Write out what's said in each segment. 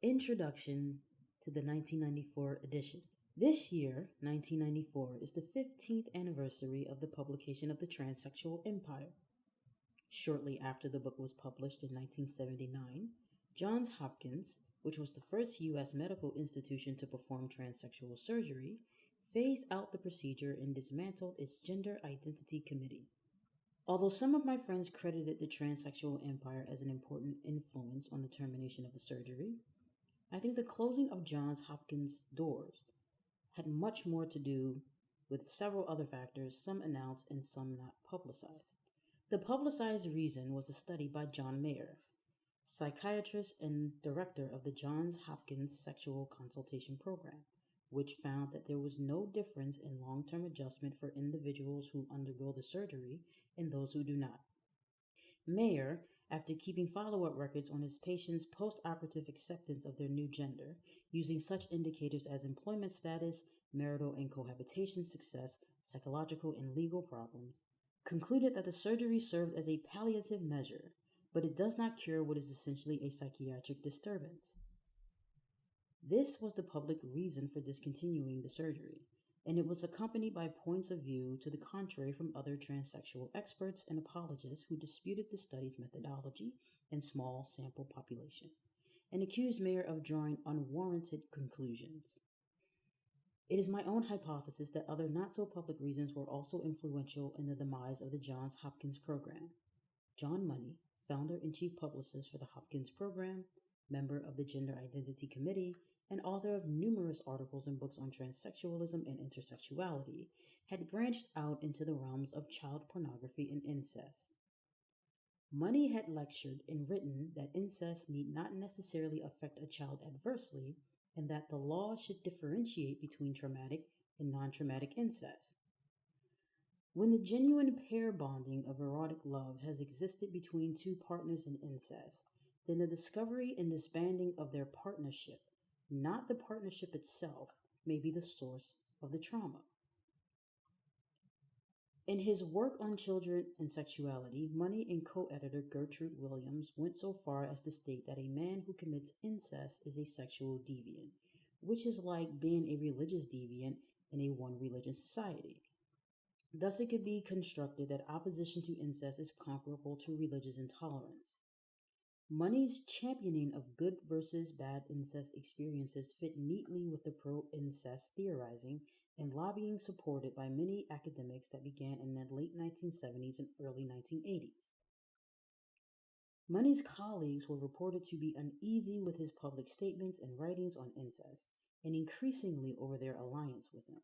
Introduction to the 1994 edition. This year, 1994, is the 15th anniversary of the publication of the Transsexual Empire. Shortly after the book was published in 1979, Johns Hopkins, which was the first U.S. medical institution to perform transsexual surgery, phased out the procedure and dismantled its Gender Identity Committee. Although some of my friends credited the Transsexual Empire as an important influence on the termination of the surgery, I think the closing of Johns Hopkins' doors had much more to do with several other factors, some announced and some not publicized. The publicized reason was a study by John Mayer, psychiatrist and director of the Johns Hopkins Sexual Consultation Program, which found that there was no difference in long term adjustment for individuals who undergo the surgery and those who do not. Mayer, after keeping follow up records on his patients' post operative acceptance of their new gender, using such indicators as employment status, marital and cohabitation success, psychological and legal problems, concluded that the surgery served as a palliative measure, but it does not cure what is essentially a psychiatric disturbance. This was the public reason for discontinuing the surgery, and it was accompanied by points of view to the contrary from other transsexual experts and apologists who disputed the study's methodology and small sample population, and accused Mayer of drawing unwarranted conclusions. It is my own hypothesis that other not-so-public reasons were also influential in the demise of the Johns Hopkins program. John Money, founder and chief publicist for the Hopkins program, member of the Gender Identity Committee, and author of numerous articles and books on transsexualism and intersexuality, had branched out into the realms of child pornography and incest. Money had lectured and written that incest need not necessarily affect a child adversely, and that the law should differentiate between traumatic and non-traumatic incest. When the genuine pair bonding of erotic love has existed between two partners in incest, then the discovery and disbanding of their partnership, not the partnership itself, may be the source of the trauma. In his work on children and sexuality, Money and co-editor Gertrude Williams went so far as to state that a man who commits incest is a sexual deviant, which is like being a religious deviant in a one-religion society. Thus, it could be constructed that opposition to incest is comparable to religious intolerance. Money's championing of good versus bad incest experiences fit neatly with the pro-incest theorizing and lobbying supported by many academics that began in the late 1970s and early 1980s. Money's colleagues were reported to be uneasy with his public statements and writings on incest, and increasingly over their alliance with him.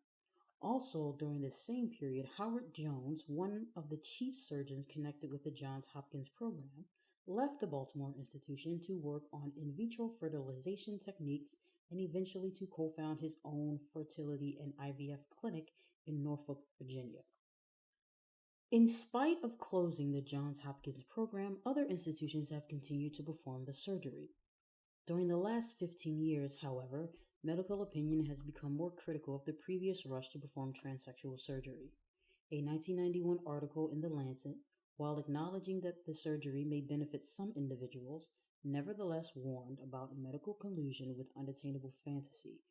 Also, during this same period, Howard Jones, one of the chief surgeons connected with the Johns Hopkins program, left the Baltimore institution to work on in vitro fertilization techniques and eventually to co-found his own fertility and IVF clinic in Norfolk, Virginia. In spite of closing the Johns Hopkins program, other institutions have continued to perform the surgery. During the last 15 years, however, medical opinion has become more critical of the previous rush to perform transsexual surgery. A 1991 article in The Lancet, while acknowledging that the surgery may benefit some individuals, nevertheless warned about medical collusion with unattainable fantasy.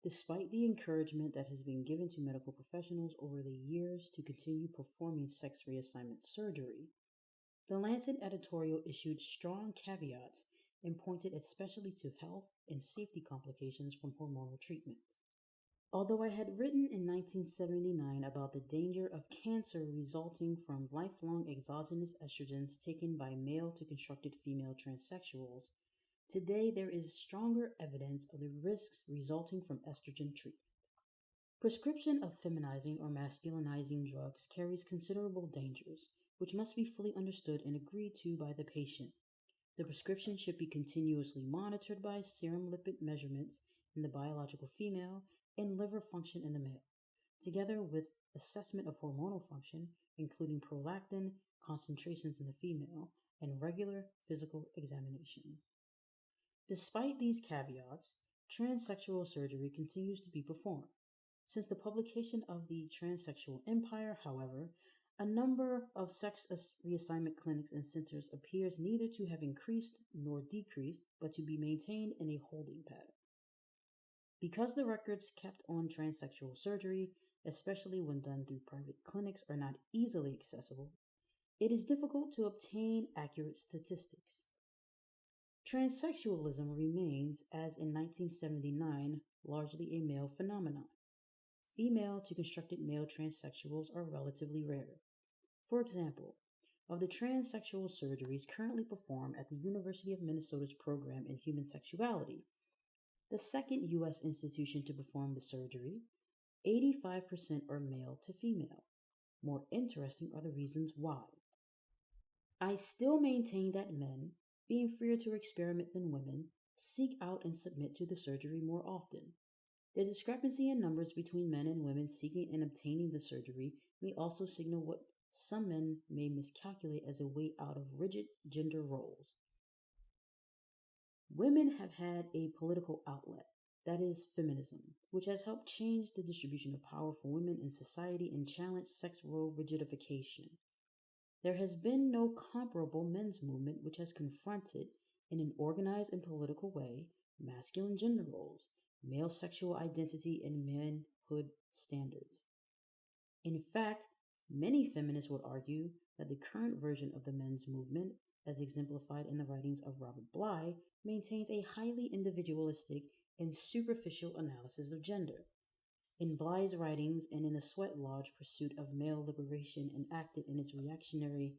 Despite the encouragement that has been given to medical professionals over the years to continue performing sex reassignment surgery, the Lancet editorial issued strong caveats and pointed especially to health and safety complications from hormonal treatments. Although I had written in 1979 about the danger of cancer resulting from lifelong exogenous estrogens taken by male to constructed female transsexuals, today there is stronger evidence of the risks resulting from estrogen treatment. Prescription of feminizing or masculinizing drugs carries considerable dangers, which must be fully understood and agreed to by the patient. The prescription should be continuously monitored by serum lipid measurements in the biological female and liver function in the male, together with assessment of hormonal function, including prolactin concentrations in the female, and regular physical examination. Despite these caveats, transsexual surgery continues to be performed. Since the publication of the Transsexual Empire, however, A number of reassignment clinics and centers appears neither to have increased nor decreased, but to be maintained in a holding pattern. Because the records kept on transsexual surgery, especially when done through private clinics, are not easily accessible, it is difficult to obtain accurate statistics. Transsexualism remains, as in 1979, largely a male phenomenon. Female to constructed male transsexuals are relatively rare. For example, of the transsexual surgeries currently performed at the University of Minnesota's program in human sexuality, the second U.S. institution to perform the surgery, 85% are male to female. More interesting are the reasons why. I still maintain that men, being freer to experiment than women, seek out and submit to the surgery more often. The discrepancy in numbers between men and women seeking and obtaining the surgery may also signal what some men may miscalculate as a way out of rigid gender roles. Women have had a political outlet, that is, feminism, which has helped change the distribution of power for women in society and challenge sex role rigidification. There has been no comparable men's movement which has confronted, in an organized and political way, masculine gender roles, male sexual identity, and manhood standards. In fact, many feminists would argue that the current version of the men's movement, as exemplified in the writings of Robert Bly, maintains a highly individualistic and superficial analysis of gender. In Bly's writings and in the Sweat Lodge pursuit of male liberation enacted in its reactionary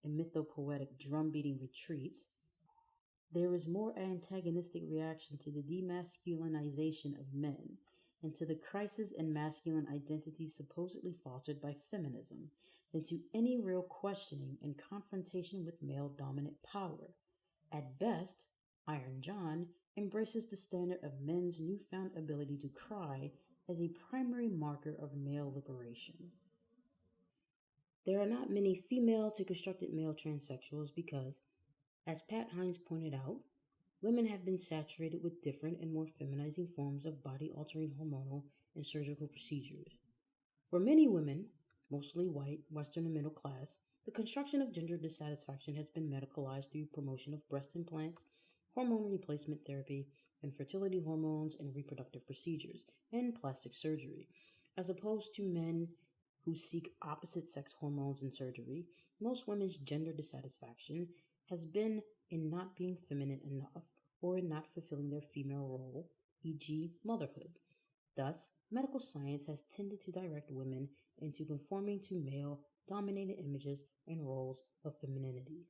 and mythopoetic drum-beating retreats, there is more antagonistic reaction to the demasculinization of men and to the crisis in masculine identity supposedly fostered by feminism than to any real questioning and confrontation with male dominant power. At best, Iron John embraces the standard of men's newfound ability to cry as a primary marker of male liberation. There are not many female to constructed male transsexuals because, as Pat Hines pointed out, women have been saturated with different and more feminizing forms of body-altering hormonal and surgical procedures. For many women, mostly white, Western, and middle class, the construction of gender dissatisfaction has been medicalized through promotion of breast implants, hormone replacement therapy, and fertility hormones and reproductive procedures, and plastic surgery. As opposed to men who seek opposite sex hormones and surgery, most women's gender dissatisfaction has been in not being feminine enough or in not fulfilling their female role, e.g., motherhood. Thus, medical science has tended to direct women into conforming to male dominated images and roles of femininity.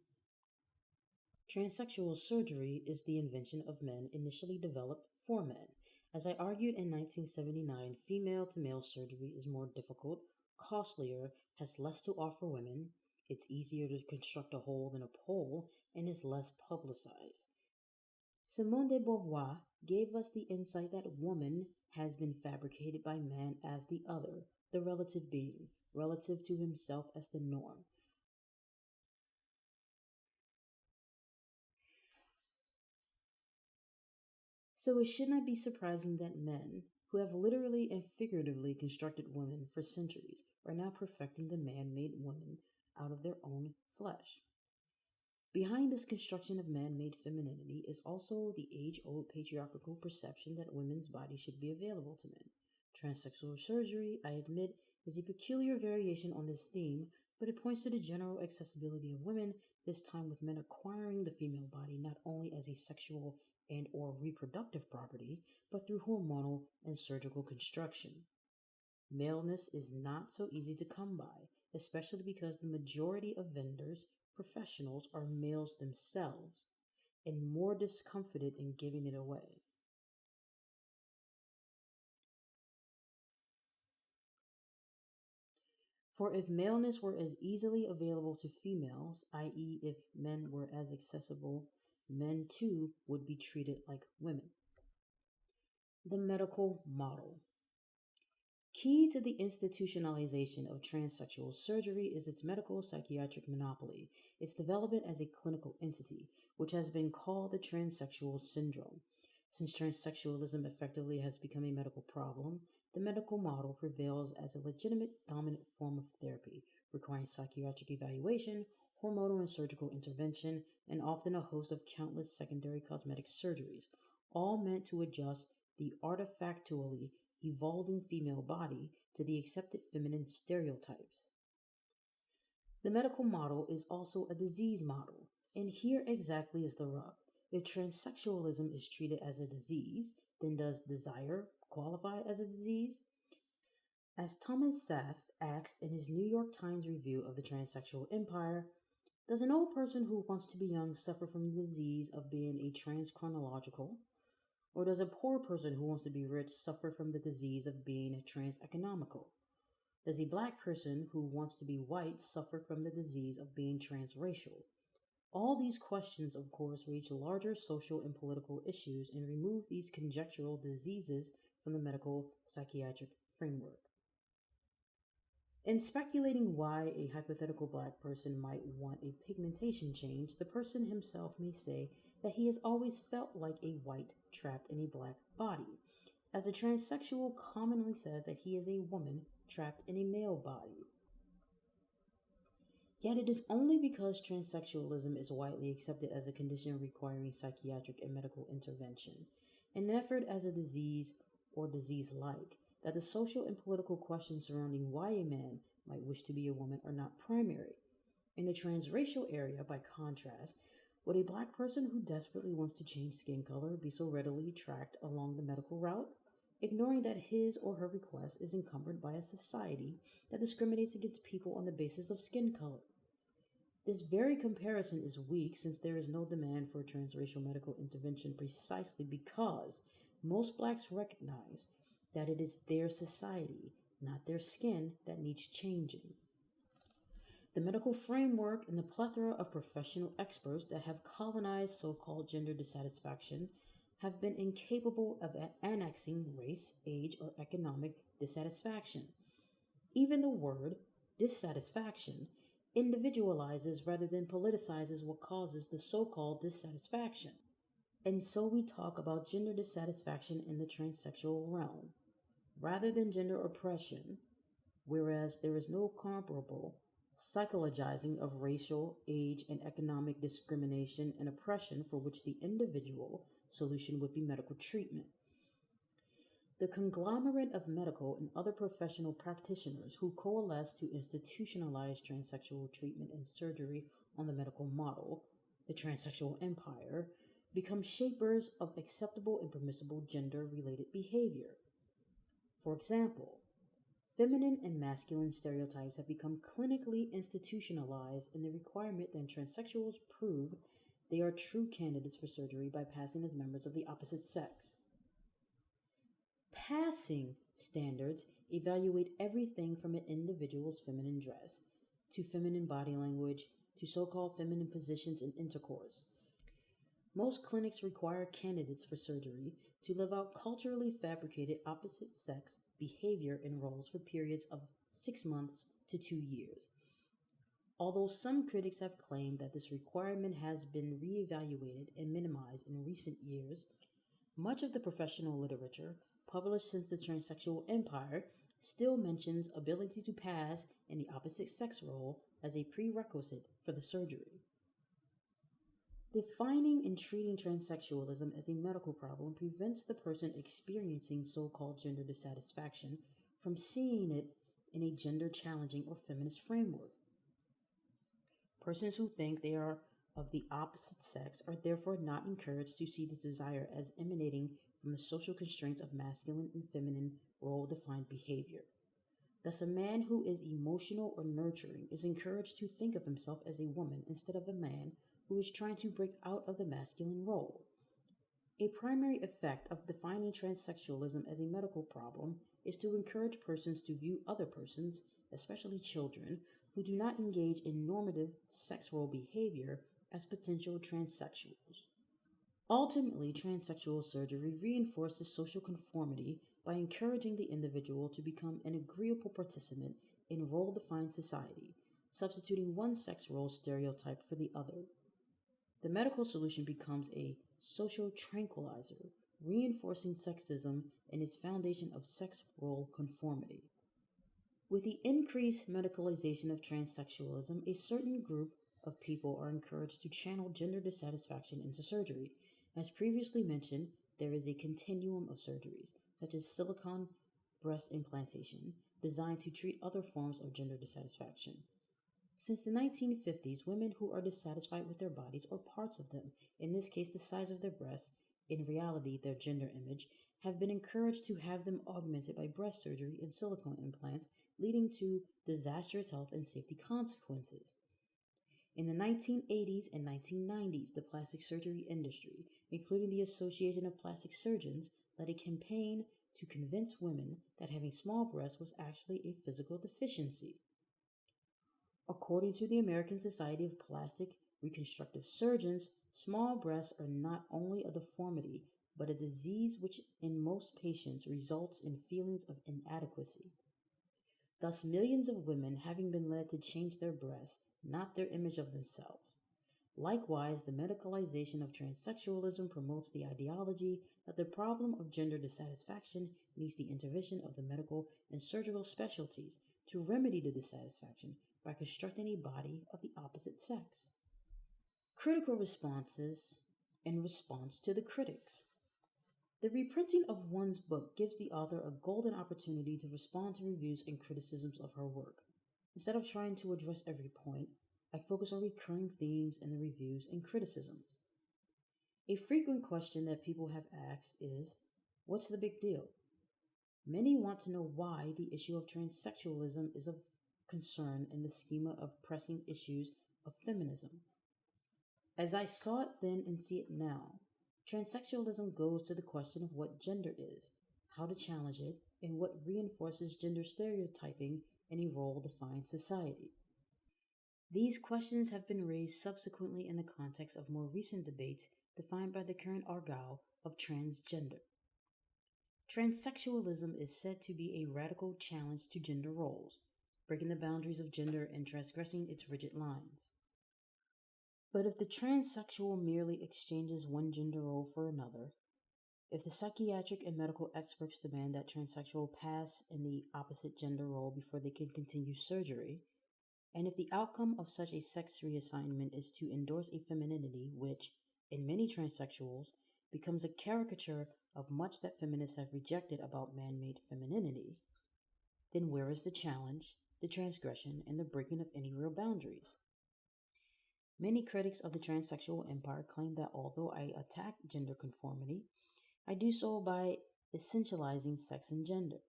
Transsexual surgery is the invention of men initially developed for men. As I argued in 1979, female to male surgery is more difficult, costlier, has less to offer women, it's easier to construct a hole than a pole, and is less publicized. Simone de Beauvoir gave us the insight that woman has been fabricated by man as the other, the relative being, relative to himself as the norm. So it should not be surprising that men, who have literally and figuratively constructed women for centuries, are now perfecting the man-made woman out of their own flesh. Behind this construction of man-made femininity is also the age-old patriarchal perception that women's bodies should be available to men. Transsexual surgery, I admit, is a peculiar variation on this theme, but it points to the general accessibility of women, this time with men acquiring the female body not only as a sexual and or reproductive property, but through hormonal and surgical construction. Maleness is not so easy to come by, especially because the majority of vendors, professionals, are males themselves, and more discomfited in giving it away. For if maleness were as easily available to females, i.e., if men were as accessible, men too would be treated like women. The medical model. Key to the institutionalization of transsexual surgery is its medical psychiatric monopoly, its development as a clinical entity, which has been called the transsexual syndrome. Since transsexualism effectively has become a medical problem, the medical model prevails as a legitimate dominant form of therapy, requiring psychiatric evaluation, hormonal and surgical intervention, and often a host of countless secondary cosmetic surgeries, all meant to adjust the artifactually evolving female body to the accepted feminine stereotypes. The medical model is also a disease model, and here exactly is the rub. If transsexualism is treated as a disease, then does desire qualify as a disease? As Thomas Sass asked in his New York Times review of the Transsexual Empire, does an old person who wants to be young suffer from the disease of being a transchronological? Or does a poor person who wants to be rich suffer from the disease of being a transeconomical? Does a black person who wants to be white suffer from the disease of being transracial? All these questions, of course, reach larger social and political issues and remove these conjectural diseases from the medical psychiatric framework. In speculating why a hypothetical black person might want a pigmentation change, the person himself may say that he has always felt like a white trapped in a black body, as the transsexual commonly says that he is a woman trapped in a male body. Yet it is only because transsexualism is widely accepted as a condition requiring psychiatric and medical intervention, an effort as a disease or disease-like, that the social and political questions surrounding why a man might wish to be a woman are not primary. In the transracial area, by contrast, would a black person who desperately wants to change skin color be so readily tracked along the medical route, ignoring that his or her request is encumbered by a society that discriminates against people on the basis of skin color? This very comparison is weak since there is no demand for transracial medical intervention precisely because most blacks recognize that it is their society, not their skin, that needs changing. The medical framework and the plethora of professional experts that have colonized so-called gender dissatisfaction have been incapable of annexing race, age, or economic dissatisfaction. Even the word dissatisfaction individualizes rather than politicizes what causes the so-called dissatisfaction. And so we talk about gender dissatisfaction in the transsexual realm, rather than gender oppression, whereas there is no comparable psychologizing of racial, age, and economic discrimination and oppression for which the individual solution would be medical treatment. The conglomerate of medical and other professional practitioners who coalesce to institutionalize transsexual treatment and surgery on the medical model, the Transsexual Empire, become shapers of acceptable and permissible gender-related behavior. For example, feminine and masculine stereotypes have become clinically institutionalized in the requirement that transsexuals prove they are true candidates for surgery by passing as members of the opposite sex. Passing standards evaluate everything from an individual's feminine dress, to feminine body language, to so-called feminine positions in intercourse. Most clinics require candidates for surgery to live out culturally fabricated opposite sex behavior and roles for periods of 6 months to 2 years. Although some critics have claimed that this requirement has been reevaluated and minimized in recent years, much of the professional literature published since the Transsexual Empire still mentions ability to pass in the opposite sex role as a prerequisite for the surgery. Defining and treating transsexualism as a medical problem prevents the person experiencing so-called gender dissatisfaction from seeing it in a gender-challenging or feminist framework. Persons who think they are of the opposite sex are therefore not encouraged to see this desire as emanating from the social constraints of masculine and feminine role-defined behavior. Thus, a man who is emotional or nurturing is encouraged to think of himself as a woman instead of a man who is trying to break out of the masculine role. A primary effect of defining transsexualism as a medical problem is to encourage persons to view other persons, especially children, who do not engage in normative sex role behavior as potential transsexuals. Ultimately, transsexual surgery reinforces social conformity by encouraging the individual to become an agreeable participant in role-defined society, substituting one sex role stereotype for the other. The medical solution becomes a social tranquilizer, reinforcing sexism and its foundation of sex role conformity. With the increased medicalization of transsexualism, a certain group of people are encouraged to channel gender dissatisfaction into surgery. As previously mentioned, there is a continuum of surgeries, such as silicone breast implantation, designed to treat other forms of gender dissatisfaction. Since the 1950s, women who are dissatisfied with their bodies or parts of them, in this case the size of their breasts, in reality their gender image, have been encouraged to have them augmented by breast surgery and silicone implants, leading to disastrous health and safety consequences. In the 1980s and 1990s, the plastic surgery industry, including the Association of Plastic Surgeons, led a campaign to convince women that having small breasts was actually a physical deficiency. According to the American Society of Plastic Reconstructive Surgeons, small breasts are not only a deformity, but a disease which in most patients results in feelings of inadequacy. Thus, millions of women having been led to change their breasts, not their image of themselves. Likewise, the medicalization of transsexualism promotes the ideology that the problem of gender dissatisfaction needs the intervention of the medical and surgical specialties to remedy the dissatisfaction by constructing a body of the opposite sex. Critical responses in response to the critics. The reprinting of one's book gives the author a golden opportunity to respond to reviews and criticisms of her work. Instead of trying to address every point, I focus on recurring themes in the reviews and criticisms. A frequent question that people have asked is, what's the big deal? Many want to know why the issue of transsexualism is of concern in the schema of pressing issues of feminism. As I saw it then and see it now, transsexualism goes to the question of what gender is, how to challenge it, and what reinforces gender stereotyping in a role-defined society. These questions have been raised subsequently in the context of more recent debates defined by the current argot of transgender. Transsexualism is said to be a radical challenge to gender roles, breaking the boundaries of gender and transgressing its rigid lines. But if the transsexual merely exchanges one gender role for another, if the psychiatric and medical experts demand that transsexual pass in the opposite gender role before they can continue surgery, and if the outcome of such a sex reassignment is to endorse a femininity which, in many transsexuals, becomes a caricature of much that feminists have rejected about man-made femininity, then where is the challenge, the transgression, and the breaking of any real boundaries? Many critics of the transsexual empire claim that although I attack gender conformity, I do so by essentializing sex and gender.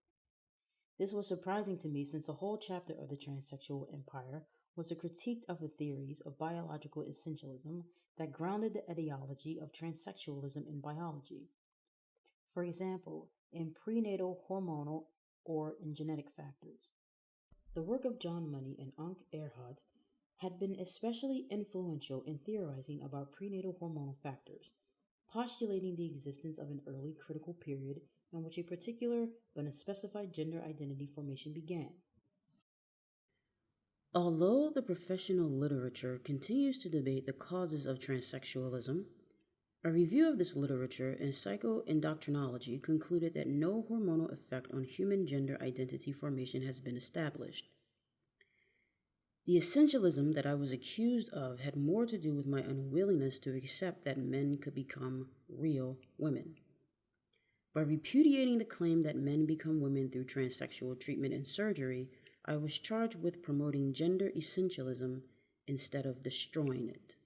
This was surprising to me since the whole chapter of the transsexual empire was a critique of the theories of biological essentialism that grounded the ideology of transsexualism in biology. For example, in prenatal hormonal or in genetic factors. The work of John Money and Anke Ehrhardt had been especially influential in theorizing about prenatal hormonal factors, postulating the existence of an early critical period in which a particular but unspecified gender identity formation began. Although the professional literature continues to debate the causes of transsexualism, a review of this literature in psychoendocrinology concluded that no hormonal effect on human gender identity formation has been established. The essentialism that I was accused of had more to do with my unwillingness to accept that men could become real women. By repudiating the claim that men become women through transsexual treatment and surgery, I was charged with promoting gender essentialism instead of destroying it.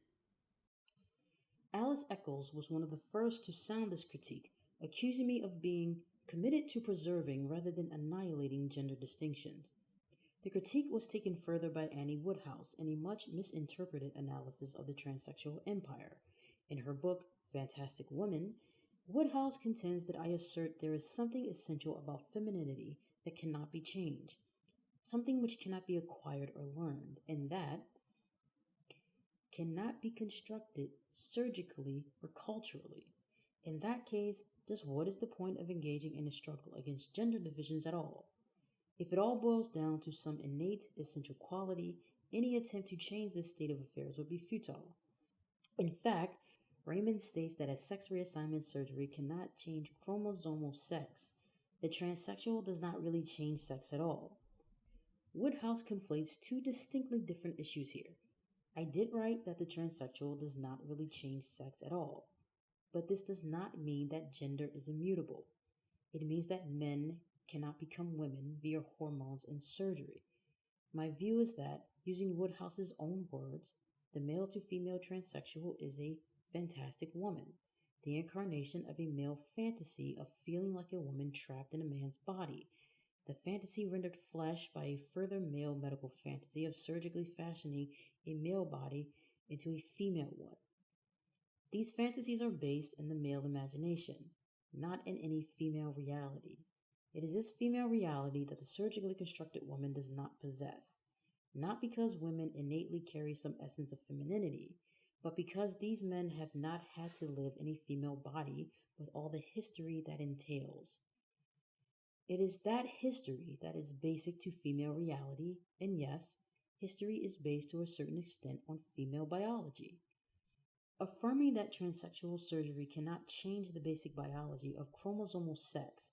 Alice Eccles was one of the first to sound this critique, accusing me of being committed to preserving rather than annihilating gender distinctions. The critique was taken further by Annie Woodhouse in a much misinterpreted analysis of the transsexual empire. In her book, Fantastic Woman, Woodhouse contends that I assert there is something essential about femininity that cannot be changed, something which cannot be acquired or learned, and that cannot be constructed surgically or culturally. In that case, just what is the point of engaging in a struggle against gender divisions at all? If it all boils down to some innate essential quality, any attempt to change this state of affairs would be futile. In fact, Raymond states that a sex reassignment surgery cannot change chromosomal sex. The transsexual does not really change sex at all. Woodhouse conflates two distinctly different issues here. I did write that the transsexual does not really change sex at all, but this does not mean that gender is immutable. It means that men cannot become women via hormones and surgery. My view is that, using Woodhouse's own words, the male to female transsexual is a fantastic woman, the incarnation of a male fantasy of feeling like a woman trapped in a man's body, the fantasy rendered flesh by a further male medical fantasy of surgically fashioning a male body into a female one. These fantasies are based in the male imagination, not in any female reality. It is this female reality that the surgically constructed woman does not possess, not because women innately carry some essence of femininity, but because these men have not had to live in a female body with all the history that entails. It is that history that is basic to female reality, and yes, history is based to a certain extent on female biology. Affirming that transsexual surgery cannot change the basic biology of chromosomal sex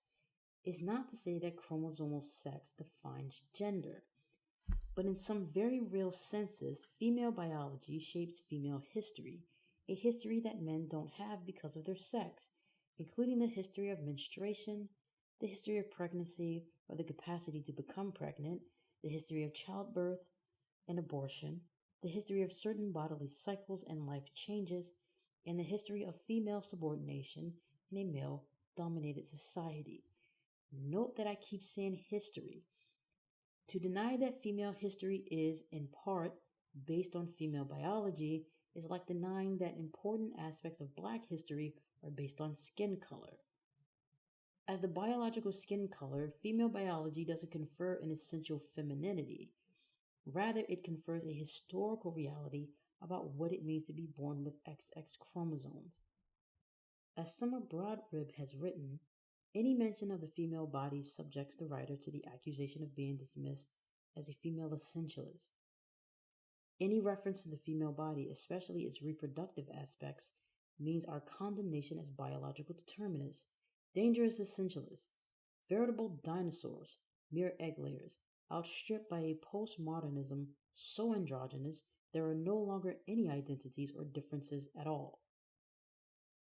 is not to say that chromosomal sex defines gender, but in some very real senses, female biology shapes female history, a history that men don't have because of their sex, including the history of menstruation, the history of pregnancy or the capacity to become pregnant, the history of childbirth and abortion, the history of certain bodily cycles and life changes, and the history of female subordination in a male dominated society. Note that I keep saying history. To deny that female history is, in part, based on female biology is like denying that important aspects of black history are based on skin color. As the biological skin color, female biology doesn't confer an essential femininity. Rather, it confers a historical reality about what it means to be born with XX chromosomes. As Summer Broadrib has written, any mention of the female body subjects the writer to the accusation of being dismissed as a female essentialist. Any reference to the female body, especially its reproductive aspects, means our condemnation as biological determinists, dangerous essentialists, veritable dinosaurs, mere egg layers, outstripped by a postmodernism so androgynous there are no longer any identities or differences at all.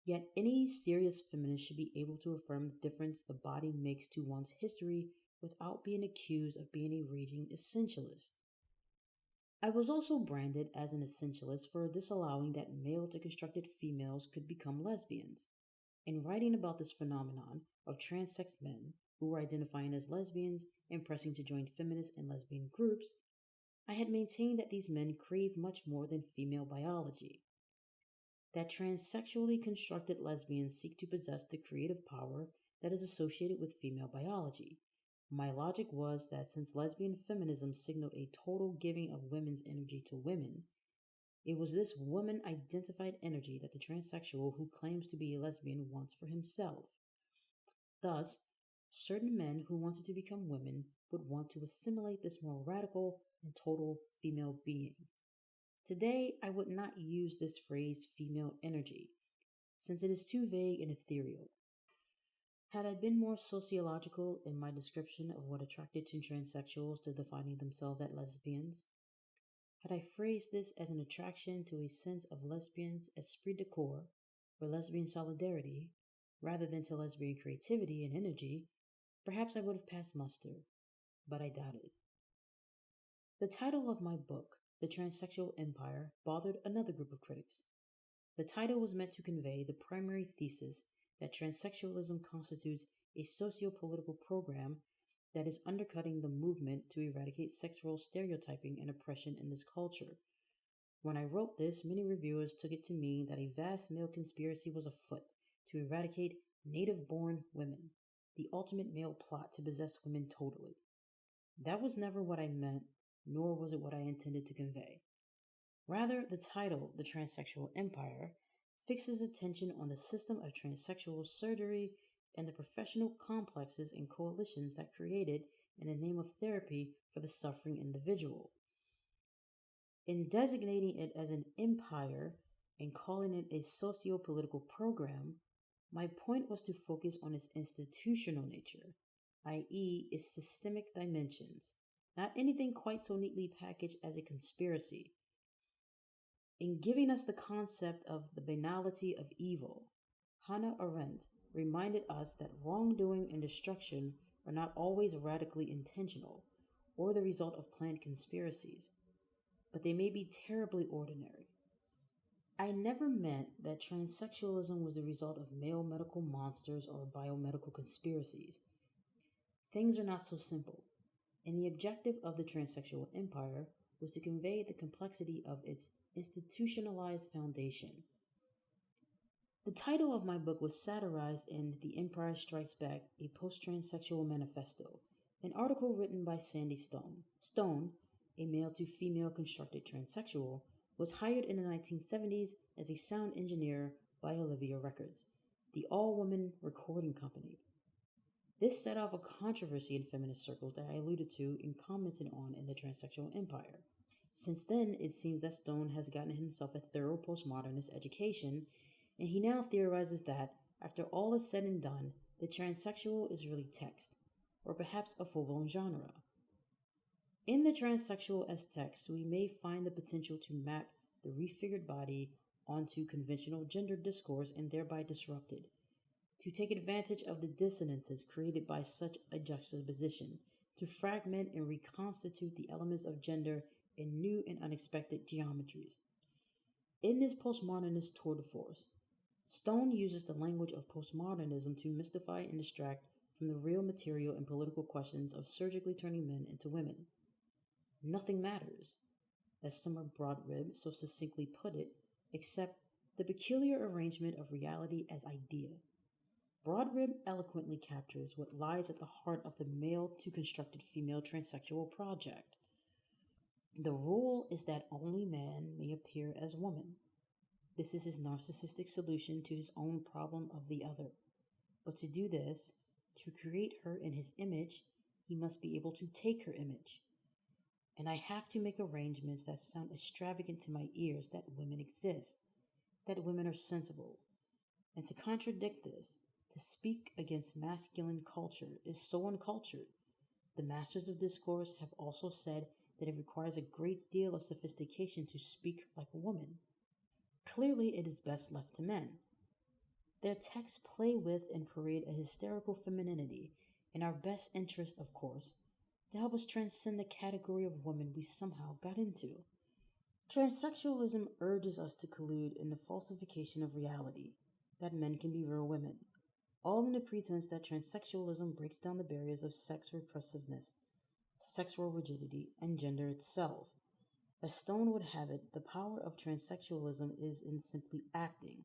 Yet any serious feminist should be able to affirm the difference the body makes to one's history without being accused of being a raging essentialist. I was also branded as an essentialist for disallowing that male to constructed females could become lesbians. In writing about this phenomenon of transsex men who were identifying as lesbians and pressing to join feminist and lesbian groups, I had maintained that these men crave much more than female biology. That transsexually constructed lesbians seek to possess the creative power that is associated with female biology. My logic was that since lesbian feminism signaled a total giving of women's energy to women, it was this woman identified energy that the transsexual who claims to be a lesbian wants for himself. Thus, certain men who wanted to become women would want to assimilate this more radical and total female being. Today, I would not use this phrase female energy, since it is too vague and ethereal. Had I been more sociological in my description of what attracted to transsexuals to defining themselves as lesbians, had I phrased this as an attraction to a sense of lesbians' esprit de corps or lesbian solidarity, rather than to lesbian creativity and energy, perhaps I would have passed muster, but I doubt it. The title of my book, The Transsexual Empire, bothered another group of critics. The title was meant to convey the primary thesis that transsexualism constitutes a socio-political program that is undercutting the movement to eradicate sex role stereotyping and oppression in this culture. When I wrote this, many reviewers took it to mean that a vast male conspiracy was afoot to eradicate native-born women, the ultimate male plot to possess women totally. That was never what I meant, nor was it what I intended to convey. Rather, the title, The Transsexual Empire, fixes attention on the system of transsexual surgery and the professional complexes and coalitions that created in the name of therapy for the suffering individual. In designating it as an empire and calling it a socio-political program, my point was to focus on its institutional nature, i.e., its systemic dimensions. not anything quite so neatly packaged as a conspiracy. In giving us the concept of the banality of evil, Hannah Arendt reminded us that wrongdoing and destruction are not always radically intentional or the result of planned conspiracies, but they may be terribly ordinary. I never meant that transsexualism was the result of male medical monsters or biomedical conspiracies. Things are not so simple, and the objective of the Transsexual Empire was to convey the complexity of its institutionalized foundation. The title of my book was satirized in The Empire Strikes Back, a Post-Transsexual Manifesto, an article written by Sandy Stone. Stone, a male-to-female constructed transsexual, was hired in the 1970s as a sound engineer by Olivia Records, the all-woman recording company. This set off a controversy in feminist circles that I alluded to and commented on in the Transsexual Empire. Since then, it seems that Stone has gotten himself a thorough postmodernist education, and he now theorizes that, after all is said and done, the transsexual is really text, or perhaps a full-blown genre. In the transsexual as text, we may find the potential to map the refigured body onto conventional gender discourse and thereby disrupt it, to take advantage of the dissonances created by such a juxtaposition, to fragment and reconstitute the elements of gender in new and unexpected geometries. In this postmodernist tour de force, Stone uses the language of postmodernism to mystify and distract from the real material and political questions of surgically turning men into women. Nothing matters, as Summer Broadrib so succinctly put it, except the peculiar arrangement of reality as idea. Broadrib eloquently captures what lies at the heart of the male-to-constructed female transsexual project. The rule is that only man may appear as woman. This is his narcissistic solution to his own problem of the other. But to do this, to create her in his image, he must be able to take her image. And I have to make arrangements that sound extravagant to my ears that women exist, that women are sensible. And to contradict this, to speak against masculine culture is so uncultured. The masters of discourse have also said that it requires a great deal of sophistication to speak like a woman. Clearly, it is best left to men. Their texts play with and parade a hysterical femininity, in our best interest, of course, to help us transcend the category of woman we somehow got into. Transsexualism urges us to collude in the falsification of reality, that men can be real women, all in the pretense that transsexualism breaks down the barriers of sex repressiveness, sexual rigidity, and gender itself. As Stone would have it, the power of transsexualism is in simply acting.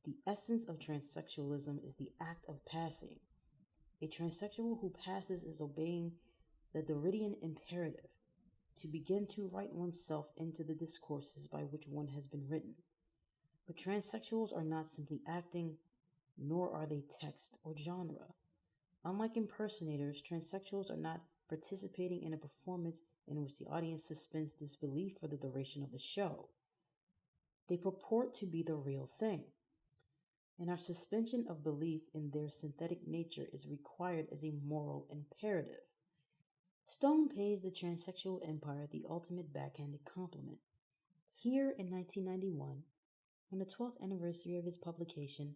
The essence of transsexualism is the act of passing. A transsexual who passes is obeying the Derridian imperative, to begin to write oneself into the discourses by which one has been written. But transsexuals are not simply acting, nor are they text or genre. Unlike impersonators, transsexuals are not participating in a performance in which the audience suspends disbelief for the duration of the show. They purport to be the real thing, and our suspension of belief in their synthetic nature is required as a moral imperative. Stone pays the Transsexual Empire the ultimate backhanded compliment. Here in 1991, on the 12th anniversary of its publication,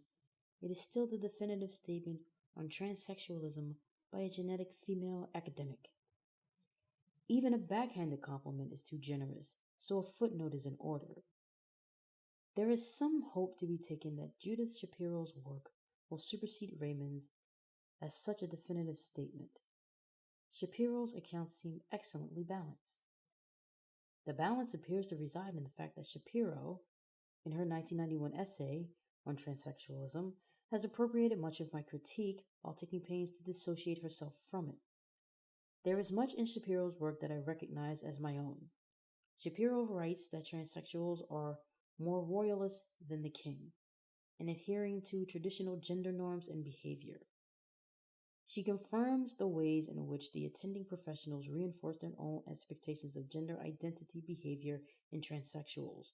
it is still the definitive statement on transsexualism by a genetic female academic. Even a backhanded compliment is too generous, so a footnote is in order. There is some hope to be taken that Judith Shapiro's work will supersede Raymond's as such a definitive statement. Shapiro's accounts seem excellently balanced. The balance appears to reside in the fact that Shapiro, in her 1991 essay on transsexualism, has appropriated much of my critique while taking pains to dissociate herself from it. There is much in Shapiro's work that I recognize as my own. Shapiro writes that transsexuals are more royalist than the king, and adhering to traditional gender norms and behavior. She confirms the ways in which the attending professionals reinforce their own expectations of gender identity behavior in transsexuals.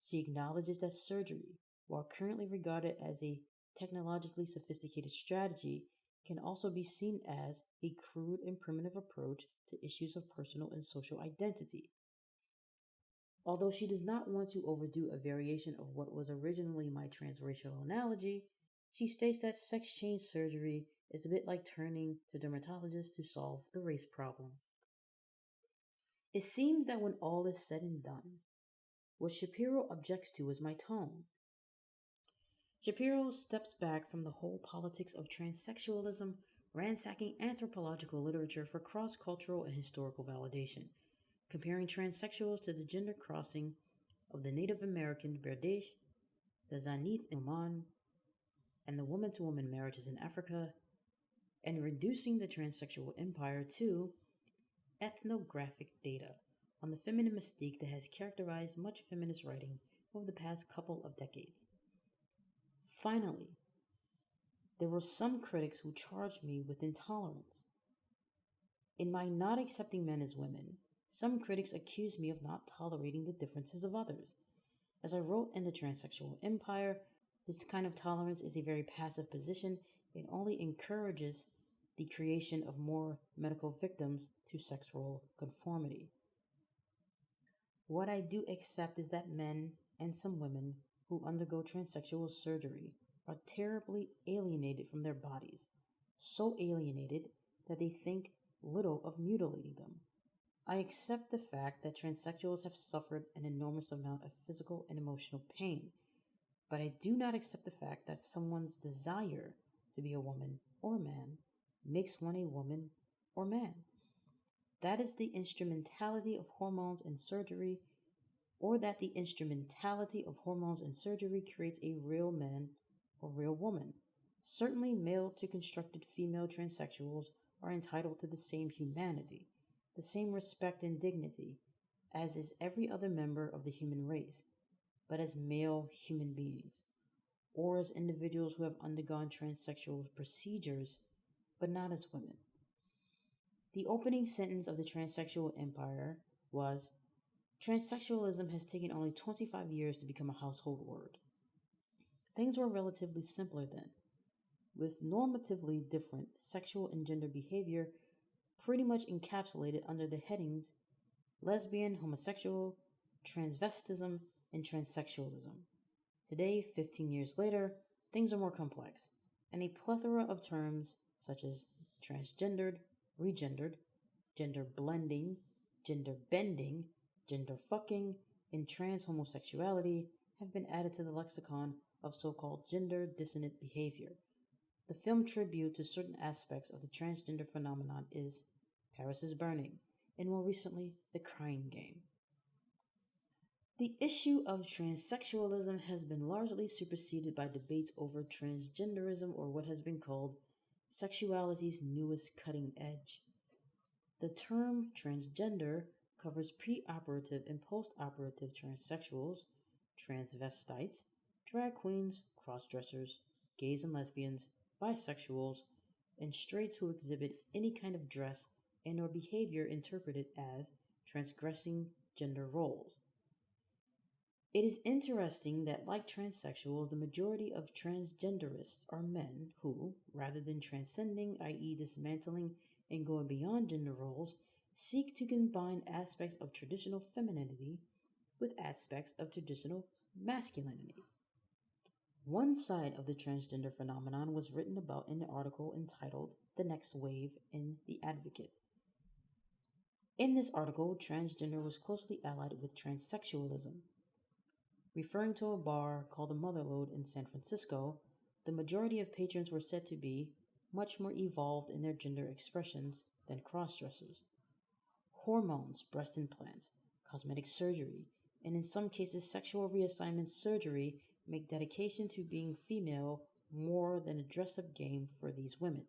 She acknowledges that surgery, while currently regarded as a technologically sophisticated strategy, can also be seen as a crude and primitive approach to issues of personal and social identity. Although she does not want to overdo a variation of what was originally my transracial analogy, she states that sex change surgery is a bit like turning to dermatologists to solve the race problem. It seems that when all is said and done, what Shapiro objects to is my tone. Shapiro steps back from the whole politics of transsexualism, ransacking anthropological literature for cross-cultural and historical validation, comparing transsexuals to the gender crossing of the Native American Berdache, the Zanith in Oman, and the woman-to-woman marriages in Africa, and reducing the Transsexual Empire to ethnographic data on the feminine mystique that has characterized much feminist writing over the past couple of decades. Finally, there were some critics who charged me with intolerance. In my not accepting men as women, some critics accused me of not tolerating the differences of others. As I wrote in the Transsexual Empire, this kind of tolerance is a very passive position. It only encourages the creation of more medical victims to sexual conformity. What I do accept is that men and some women who undergo transsexual surgery are terribly alienated from their bodies, so alienated that they think little of mutilating them. I accept the fact that transsexuals have suffered an enormous amount of physical and emotional pain, but I do not accept the fact that someone's desire to be a woman or man makes one a woman or man. That is the instrumentality of hormones and surgery, or that the instrumentality of hormones and surgery creates a real man or real woman. Certainly, male to constructed female transsexuals are entitled to the same humanity, the same respect and dignity, as is every other member of the human race, but as male human beings, or as individuals who have undergone transsexual procedures, but not as women. The opening sentence of the Transsexual Empire was, "Transsexualism has taken only 25 years to become a household word." Things were relatively simpler then, with normatively different sexual and gender behavior pretty much encapsulated under the headings lesbian, homosexual, transvestism, and transsexualism. Today, 15 years later, things are more complex, and a plethora of terms such as transgendered, regendered, gender blending, gender bending, gender fucking, and trans homosexuality have been added to the lexicon of so-called gender dissonant behavior. The film tribute to certain aspects of the transgender phenomenon is Paris is Burning, and more recently, The Crying Game. The issue of transsexualism has been largely superseded by debates over transgenderism, or what has been called sexuality's newest cutting edge. The term transgender covers pre-operative and post-operative transsexuals, transvestites, drag queens, cross-dressers, gays and lesbians, bisexuals, and straights who exhibit any kind of dress and or behavior interpreted as transgressing gender roles. It is interesting that, like transsexuals, the majority of transgenderists are men who, rather than transcending, i.e., dismantling and going beyond gender roles, seek to combine aspects of traditional femininity with aspects of traditional masculinity. One side of the transgender phenomenon was written about in an article entitled "The Next Wave" in The Advocate. In this article, transgender was closely allied with transsexualism. Referring to a bar called the Motherlode in San Francisco, the majority of patrons were said to be much more evolved in their gender expressions than cross-dressers. Hormones, breast implants, cosmetic surgery, and in some cases sexual reassignment surgery make dedication to being female more than a dress-up game for these women.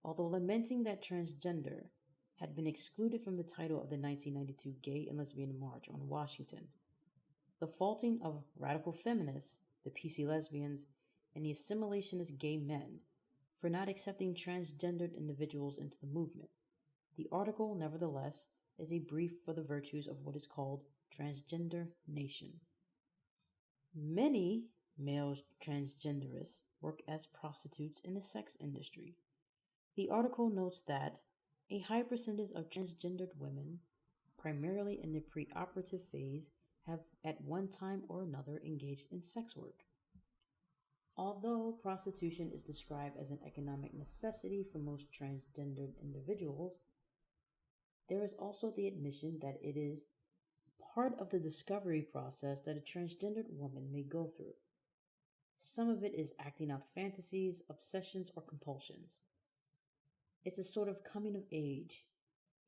Although lamenting that transgender had been excluded from the title of the 1992 Gay and Lesbian March on Washington, the faulting of radical feminists, the PC lesbians, and the assimilationist gay men for not accepting transgendered individuals into the movement. The article, nevertheless, is a brief for the virtues of what is called transgender nation. Many Male transgenderists work as prostitutes in the sex industry. The article notes that a high percentage of transgendered women, primarily in the preoperative phase, have at one time or another engaged in sex work. Although prostitution is described as an economic necessity for most transgendered individuals, there is also the admission that it is part of the discovery process that a transgendered woman may go through. Some of it is acting out fantasies, obsessions, or compulsions. It's a sort of coming of age,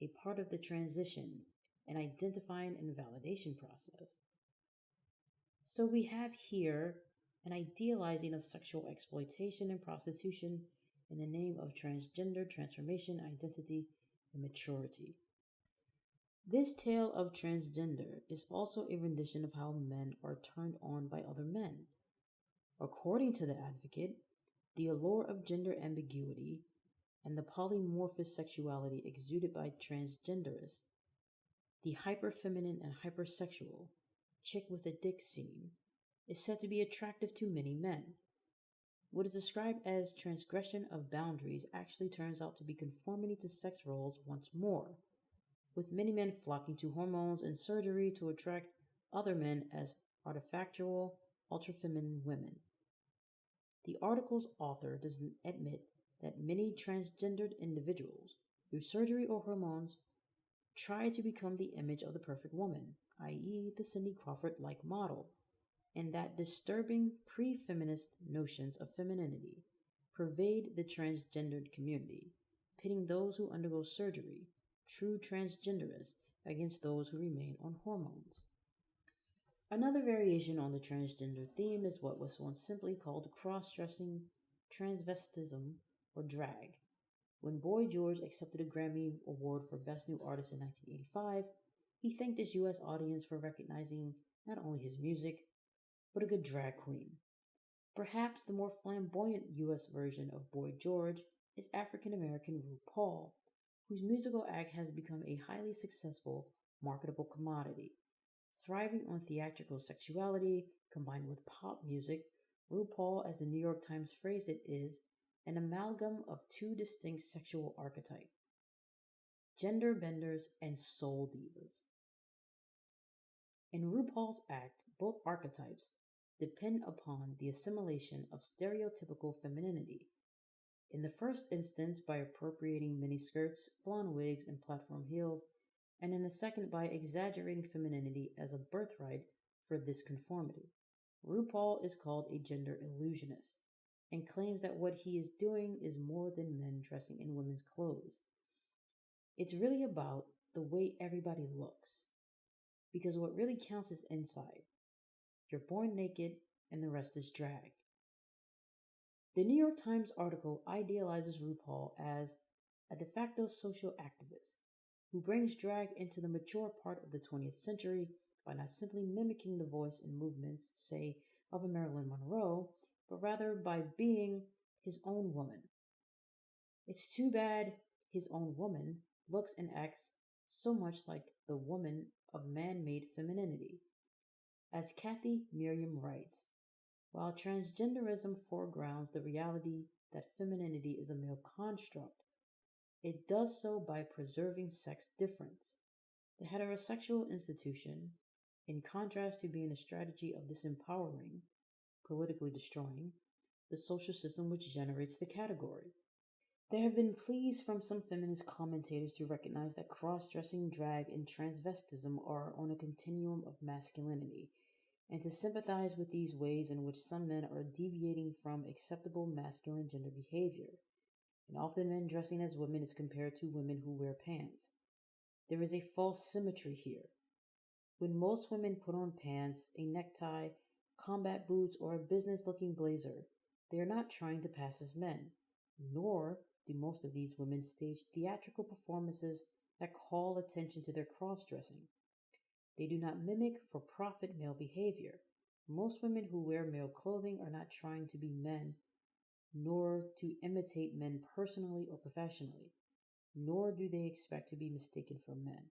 a part of the transition, an identifying and validation process. So we have here an idealizing of sexual exploitation and prostitution in the name of transgender transformation, identity, and maturity. This tale of transgender is also a rendition of how men are turned on by other men. According to the advocate, the allure of gender ambiguity and the polymorphous sexuality exuded by transgenderists, the hyperfeminine and hypersexual chick with a dick scene, is said to be attractive to many men. What is described as transgression of boundaries actually turns out to be conformity to sex roles once more, with many men flocking to hormones and surgery to attract other men as artifactual, ultra-feminine women. The article's author does admit that many transgendered individuals, through surgery or hormones, try to become the image of the perfect woman, i.e., the Cindy Crawford like model, and that disturbing pre-feminist notions of femininity pervade the transgendered community, pitting those who undergo surgery, true transgenderists, against those who remain on hormones. Another variation on the transgender theme is what was once simply called cross-dressing transvestism or drag. When Boy George accepted a Grammy Award for Best New Artist in 1985, he thanked his U.S. audience for recognizing not only his music, but a good drag queen. Perhaps the more flamboyant U.S. version of Boy George is African American RuPaul, whose musical act has become a highly successful, marketable commodity. Thriving on theatrical sexuality combined with pop music, RuPaul, as the New York Times phrased it, is an amalgam of two distinct sexual archetypes: gender benders and soul divas. In RuPaul's act, both archetypes depend upon the assimilation of stereotypical femininity. In the first instance, by appropriating miniskirts, blonde wigs, and platform heels, and in the second, by exaggerating femininity as a birthright for this conformity. RuPaul is called a gender illusionist and claims that what he is doing is more than men dressing in women's clothes. It's really about the way everybody looks, because what really counts is inside. You're born naked, and the rest is drag. The New York Times article idealizes RuPaul as a de facto social activist who brings drag into the mature part of the 20th century by not simply mimicking the voice and movements, say, of a Marilyn Monroe, but rather by being his own woman. It's too bad his own woman looks and acts so much like the woman of man-made femininity. As Kathy Miriam writes, while transgenderism foregrounds the reality that femininity is a male construct, it does so by preserving sex difference. The heterosexual institution, in contrast to being a strategy of disempowering, politically destroying, the social system which generates the category. There have been pleas from some feminist commentators to recognize that cross-dressing, drag, and transvestism are on a continuum of masculinity, and to sympathize with these ways in which some men are deviating from acceptable masculine gender behavior, and often men dressing as women is compared to women who wear pants. There is a false symmetry here. When most women put on pants, a necktie, combat boots, or a business-looking blazer, they are not trying to pass as men, nor do most of these women stage theatrical performances that call attention to their cross-dressing. They do not mimic for-profit male behavior. Most women who wear male clothing are not trying to be men, nor to imitate men personally or professionally, nor do they expect to be mistaken for men.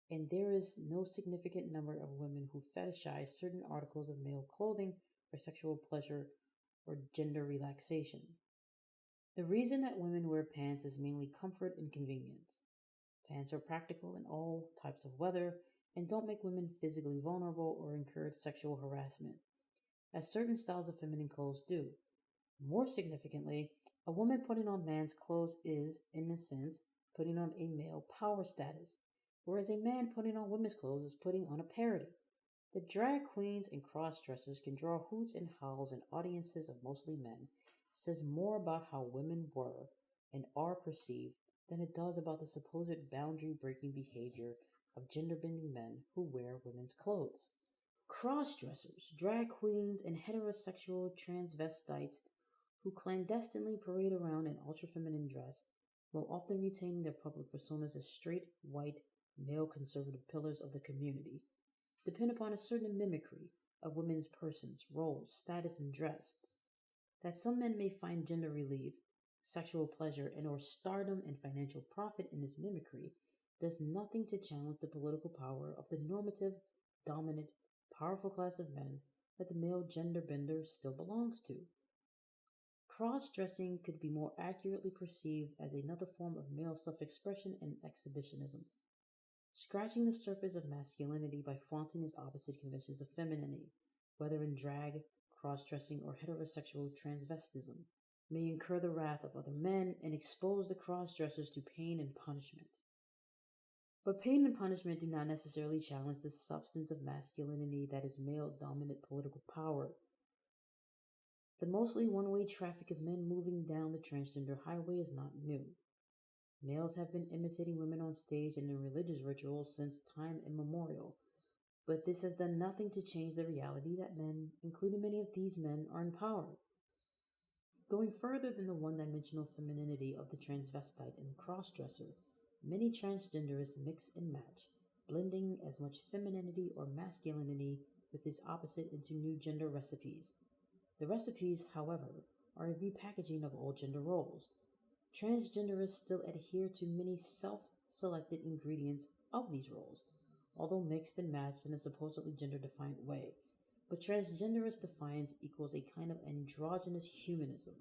And there is no significant number of women who fetishize certain articles of male clothing for sexual pleasure or gender relaxation. The reason that women wear pants is mainly comfort and convenience. Pants are practical in all types of weather and don't make women physically vulnerable or encourage sexual harassment, as certain styles of feminine clothes do. More significantly, a woman putting on man's clothes is, in a sense, putting on a male power status, whereas a man putting on women's clothes is putting on a parody. The drag queens and cross dressers can draw hoots and howls in audiences of mostly men, says more about how women were and are perceived than it does about the supposed boundary breaking behavior of gender bending men who wear women's clothes. Cross dressers, drag queens, and heterosexual transvestites who clandestinely parade around in ultra feminine dress while often retaining their public personas as straight, white, male conservative pillars of the community, depend upon a certain mimicry of women's persons, roles, status, and dress that some men may find gender relief, sexual pleasure, and or stardom and financial profit in this mimicry does nothing to challenge the political power of the normative, dominant, powerful class of men that the male gender bender still belongs to. Cross dressing could be more accurately perceived as another form of male self expression and exhibitionism, scratching the surface of masculinity by flaunting its opposite conventions of femininity, whether in drag, cross dressing, or heterosexual transvestism, may incur the wrath of other men and expose the cross dressers to pain and punishment. But pain and punishment do not necessarily challenge the substance of masculinity that is male dominant political power. The mostly one way traffic of men moving down the transgender highway is not new. Males have been imitating women on stage and in religious rituals since time immemorial, but this has done nothing to change the reality that men, including many of these men, are in power. Going further than the one-dimensional femininity of the transvestite and the cross-dresser, many transgenderists mix and match, blending as much femininity or masculinity with its opposite into new gender recipes. The recipes, however, are a repackaging of old gender roles. Transgenderists still adhere to many self-selected ingredients of these roles, although mixed and matched in a supposedly gender-defined way. But transgenderist defiance equals a kind of androgynous humanism,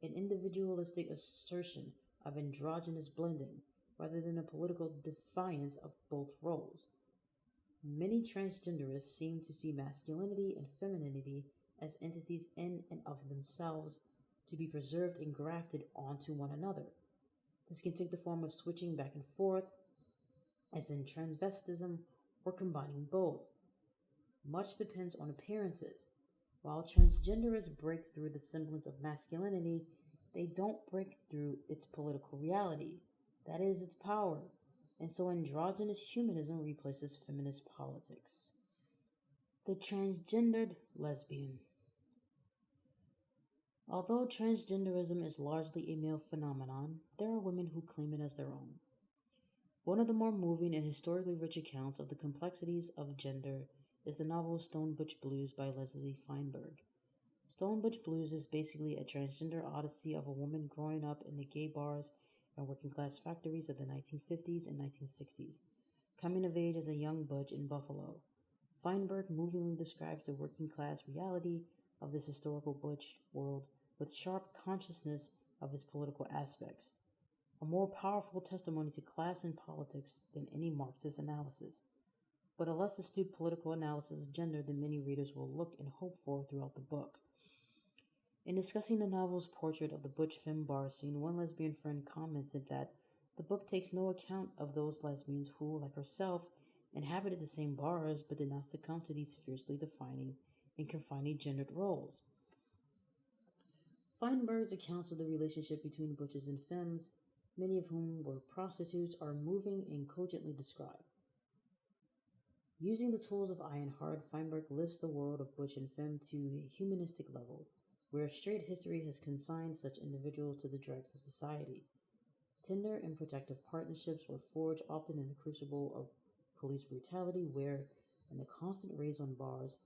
an individualistic assertion of androgynous blending, rather than a political defiance of both roles. Many transgenderists seem to see masculinity and femininity as entities in and of themselves to be preserved and grafted onto one another. This can take the form of switching back and forth, as in transvestism, or combining both. Much depends on appearances. While transgenderists break through the semblance of masculinity, they don't break through its political reality, that is, its power, and so androgynous humanism replaces feminist politics. The transgendered lesbian. Although transgenderism is largely a male phenomenon, there are women who claim it as their own. One of the more moving and historically rich accounts of the complexities of gender is the novel Stone Butch Blues by Leslie Feinberg. Stone Butch Blues is basically a transgender odyssey of a woman growing up in the gay bars and working class factories of the 1950s and 1960s, coming of age as a young butch in Buffalo. Feinberg movingly describes the working class reality of this historical butch world with sharp consciousness of its political aspects, a more powerful testimony to class and politics than any Marxist analysis, but a less astute political analysis of gender than many readers will look and hope for throughout the book. In discussing the novel's portrait of the butch femme bar scene, one lesbian friend commented that the book takes no account of those lesbians who, like herself, inhabited the same bars but did not succumb to these fiercely defining and confining gendered roles. Feinberg's accounts of the relationship between butches and femmes, many of whom were prostitutes, are moving and cogently described. Using the tools of Ironheart, Feinberg lifts the world of butch and femme to a humanistic level, where straight history has consigned such individuals to the dregs of society. Tender and protective partnerships were forged often in the crucible of police brutality, where, in the constant raids on bars,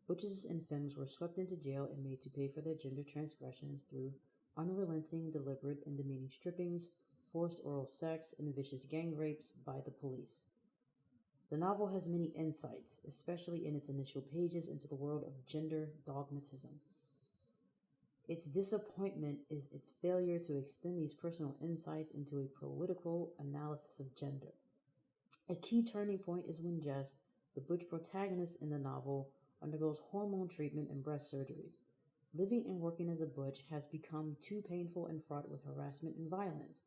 butches and femmes were swept into jail and made to pay for their gender transgressions through unrelenting, deliberate, and demeaning strippings, forced oral sex, and vicious gang rapes by the police. The novel has many insights, especially in its initial pages, into the world of gender dogmatism. Its disappointment is its failure to extend these personal insights into a political analysis of gender. A key turning point is when Jess, the butch protagonist in the novel, undergoes hormone treatment and breast surgery. Living and working as a butch has become too painful and fraught with harassment and violence.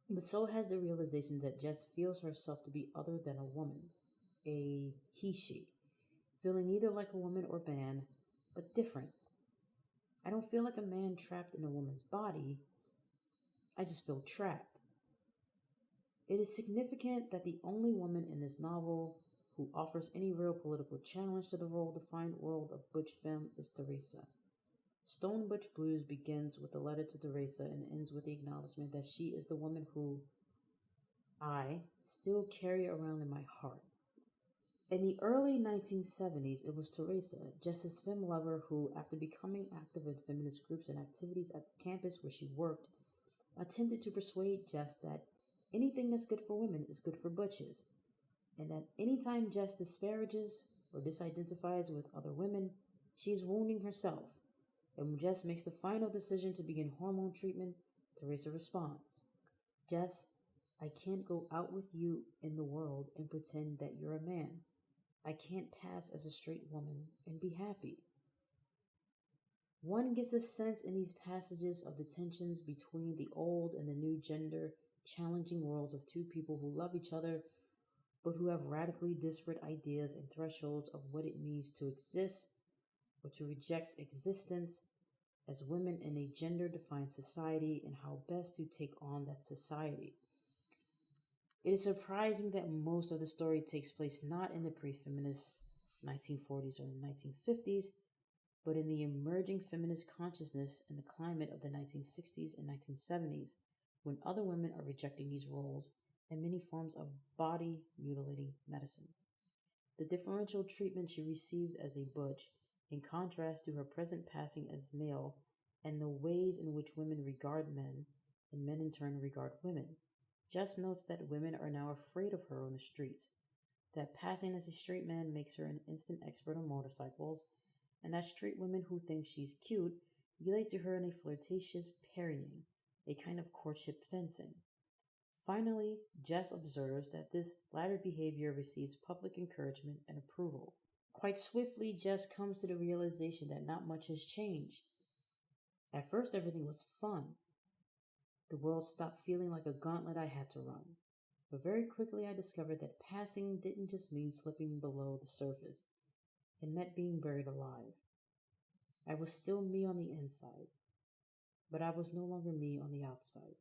But so has the realization that Jess feels herself to be other than a woman, a he-she, feeling neither like a woman or man, but different. I don't feel like a man trapped in a woman's body, I just feel trapped. It is significant that the only woman in this novel who offers any real political challenge to the role-defined world of butch femme is Theresa. Stone Butch Blues begins with a letter to Theresa and ends with the acknowledgement that she is the woman who I still carry around in my heart. In the early 1970s, it was Theresa, Jess's femme lover, who, after becoming active in feminist groups and activities at the campus where she worked, attempted to persuade Jess that anything that's good for women is good for butches, and that anytime Jess disparages or disidentifies with other women, she is wounding herself. And when Jess makes the final decision to begin hormone treatment, Theresa responds, Jess, I can't go out with you in the world and pretend that you're a man. I can't pass as a straight woman and be happy. One gets a sense in these passages of the tensions between the old and the new gender challenging worlds of two people who love each other but who have radically disparate ideas and thresholds of what it means to exist or to reject existence as women in a gender-defined society and how best to take on that society. It is surprising that most of the story takes place not in the pre-feminist 1940s or 1950s, but in the emerging feminist consciousness and the climate of the 1960s and 1970s, when other women are rejecting these roles and many forms of body-mutilating medicine. The differential treatment she received as a butch, in contrast to her present passing as male, and the ways in which women regard men, and men in turn regard women. Jess notes that women are now afraid of her on the streets, that passing as a straight man makes her an instant expert on motorcycles, and that straight women who think she's cute relate to her in a flirtatious parrying, a kind of courtship fencing. Finally, Jess observes that this latter behavior receives public encouragement and approval. Quite swiftly, Jess comes to the realization that not much has changed. At first, everything was fun. The world stopped feeling like a gauntlet I had to run. But very quickly, I discovered that passing didn't just mean slipping below the surface. It meant being buried alive. I was still me on the inside, but I was no longer me on the outside.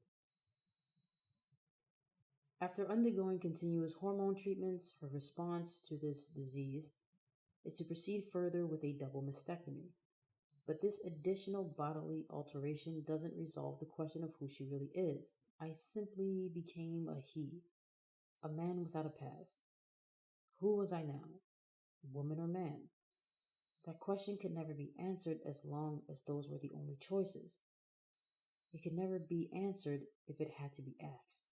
After undergoing continuous hormone treatments, her response to this disease is to proceed further with a double mastectomy. But this additional bodily alteration doesn't resolve the question of who she really is. I simply became a he, a man without a past. Who was I now, woman or man? That question could never be answered as long as those were the only choices. It could never be answered if it had to be asked.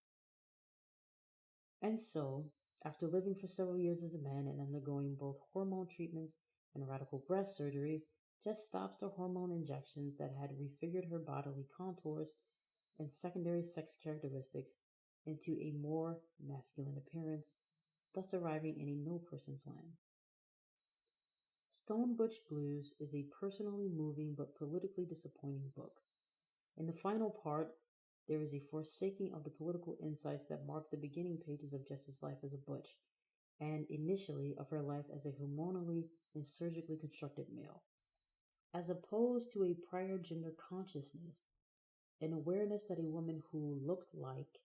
And so, after living for several years as a man and undergoing both hormone treatments and radical breast surgery, Jess stops the hormone injections that had refigured her bodily contours and secondary sex characteristics into a more masculine appearance, thus arriving in a no person's land. Stone Butch Blues is a personally moving but politically disappointing book. In the final part, there is a forsaking of the political insights that mark the beginning pages of Jess's life as a butch, and initially of her life as a hormonally and surgically constructed male. As opposed to a prior gender consciousness, an awareness that a woman who looked like,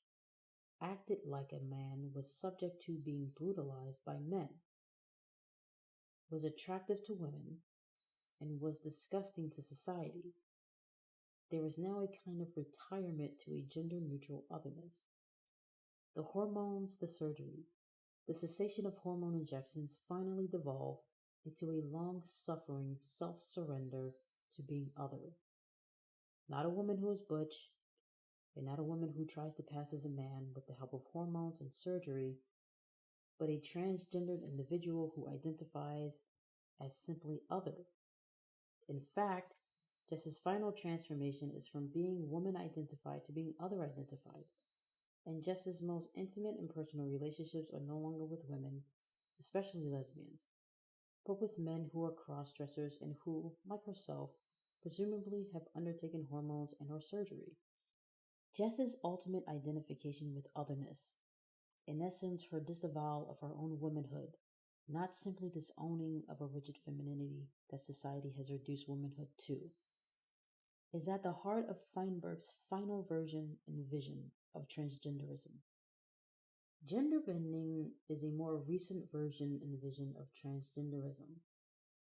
acted like a man was subject to being brutalized by men, was attractive to women, and was disgusting to society. There is now a kind of retirement to a gender-neutral otherness. The hormones, the surgery, the cessation of hormone injections finally devolve into a long-suffering self-surrender to being other. Not a woman who is butch, and not a woman who tries to pass as a man with the help of hormones and surgery, but a transgendered individual who identifies as simply other. In fact, Jess's final transformation is from being woman identified to being other identified, and Jess's most intimate and personal relationships are no longer with women, especially lesbians, but with men who are cross dressers and who, like herself, presumably have undertaken hormones and or surgery. Jess's ultimate identification with otherness, in essence, her disavowal of her own womanhood, not simply disowning of a rigid femininity that society has reduced womanhood to, is at the heart of Feinberg's final version and vision of transgenderism. Gender bending is a more recent version and vision of transgenderism,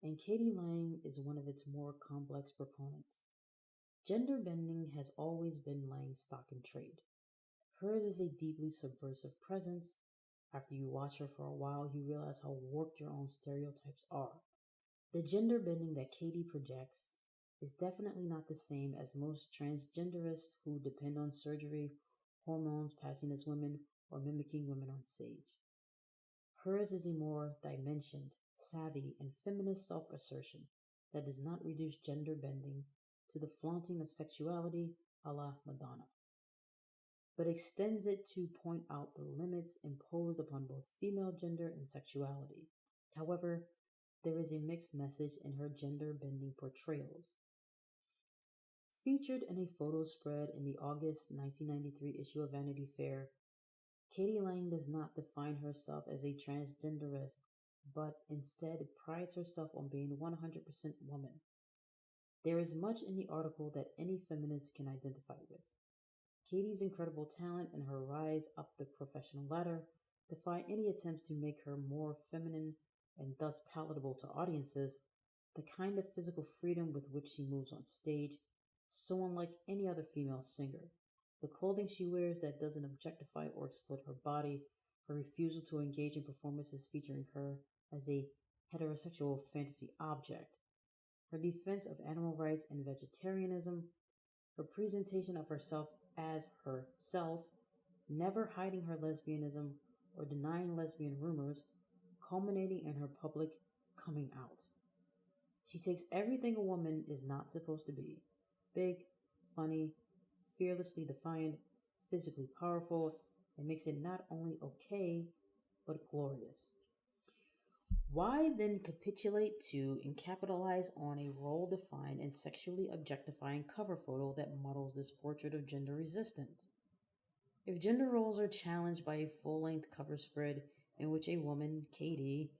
and Katie Lang is one of its more complex proponents. Gender bending has always been Lang's stock in trade. Hers is a deeply subversive presence. After you watch her for a while, you realize how warped your own stereotypes are. The gender bending that Katie projects is definitely not the same as most transgenderists who depend on surgery, hormones, passing as women, or mimicking women on stage. Hers is a more dimensioned, savvy, and feminist self-assertion that does not reduce gender bending to the flaunting of sexuality a la Madonna, but extends it to point out the limits imposed upon both female gender and sexuality. However, there is a mixed message in her gender bending portrayals. Featured in a photo spread in the August 1993 issue of Vanity Fair, Katie Lang does not define herself as a transgenderist, but instead prides herself on being 100% woman. There is much in the article that any feminist can identify with. Katie's incredible talent and her rise up the professional ladder defy any attempts to make her more feminine and thus palatable to audiences. The kind of physical freedom with which she moves on stage, so unlike any other female singer. The clothing she wears that doesn't objectify or exploit her body, her refusal to engage in performances featuring her as a heterosexual fantasy object, her defense of animal rights and vegetarianism, her presentation of herself as herself, never hiding her lesbianism or denying lesbian rumors, culminating in her public coming out. She takes everything a woman is not supposed to be: big, funny, fearlessly defiant, physically powerful, and makes it not only okay, but glorious. Why then capitulate to and capitalize on a role defined and sexually objectifying cover photo that models this portrait of gender resistance? If gender roles are challenged by a full length cover spread in which a woman, Katie,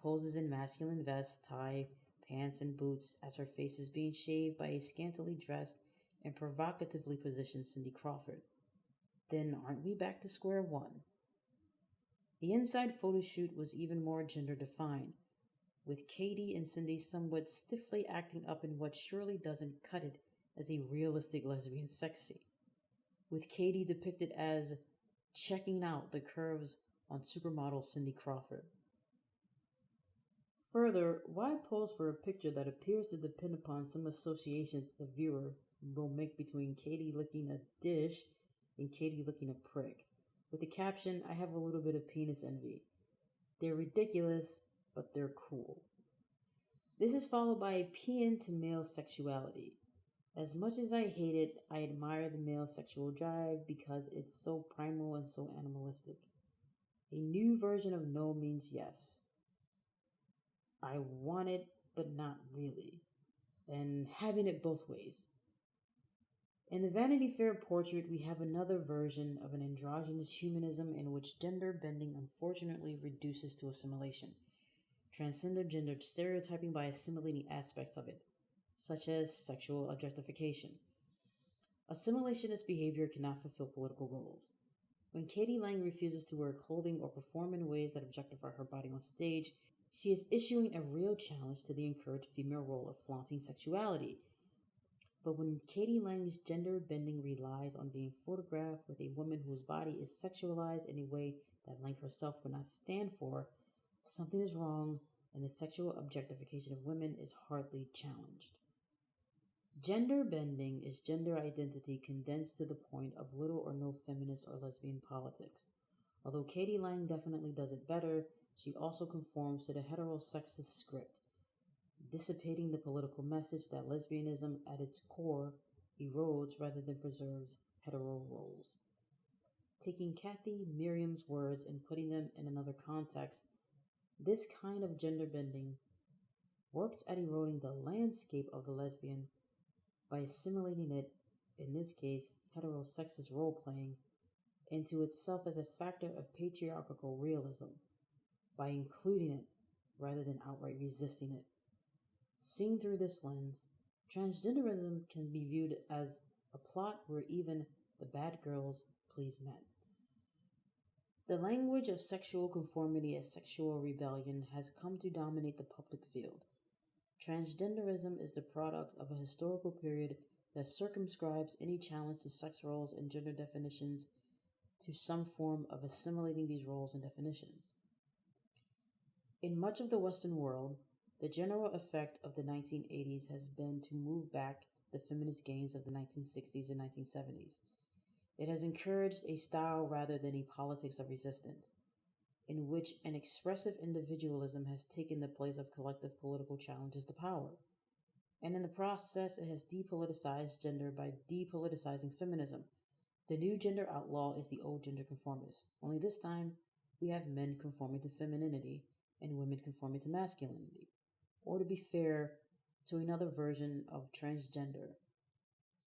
poses in masculine vest, tie, pants, and boots as her face is being shaved by a scantily dressed and provocatively positioned Cindy Crawford, then aren't we back to square one? The inside photo shoot was even more gender defined, with Katie and Cindy somewhat stiffly acting up in what surely doesn't cut it as a realistic lesbian sex scene, with Katie depicted as checking out the curves on supermodel Cindy Crawford. Further, why pose for a picture that appears to depend upon some association the viewer will make between Katie licking a dish and Katie licking a prick, with the caption, "I have a little bit of penis envy"? They're ridiculous, but they're cool. This is followed by a paean to male sexuality. As much as I hate it, I admire the male sexual drive because it's so primal and so animalistic. A new version of no means yes. I want it, but not really. And having it both ways. In the Vanity Fair portrait, we have another version of an androgynous humanism in which gender bending unfortunately reduces to assimilation. Transgender gender stereotyping by assimilating aspects of it, such as sexual objectification. Assimilationist behavior cannot fulfill political goals. When Katie Lang refuses to wear clothing or perform in ways that objectify her body on stage, she is issuing a real challenge to the encouraged female role of flaunting sexuality. But when Katie Lang's gender bending relies on being photographed with a woman whose body is sexualized in a way that Lang herself would not stand for, something is wrong, and the sexual objectification of women is hardly challenged. Gender bending is gender identity condensed to the point of little or no feminist or lesbian politics. Although Katie Lang definitely does it better, she also conforms to the heterosexist script, dissipating the political message that lesbianism at its core erodes rather than preserves hetero roles. Taking Kathy Miriam's words and putting them in another context, this kind of gender bending works at eroding the landscape of the lesbian by assimilating it, in this case, heterosexist role playing, into itself as a factor of patriarchal realism, by including it rather than outright resisting it. Seen through this lens, transgenderism can be viewed as a plot where even the bad girls please men. The language of sexual conformity as sexual rebellion has come to dominate the public field. Transgenderism is the product of a historical period that circumscribes any challenge to sex roles and gender definitions to some form of assimilating these roles and definitions. In much of the Western world, the general effect of the 1980s has been to move back the feminist gains of the 1960s and 1970s. It has encouraged a style rather than a politics of resistance, in which an expressive individualism has taken the place of collective political challenges to power. And in the process, it has depoliticized gender by depoliticizing feminism. The new gender outlaw is the old gender conformist, only this time we have men conforming to femininity and women conforming to masculinity. Or to be fair, to another version of transgender,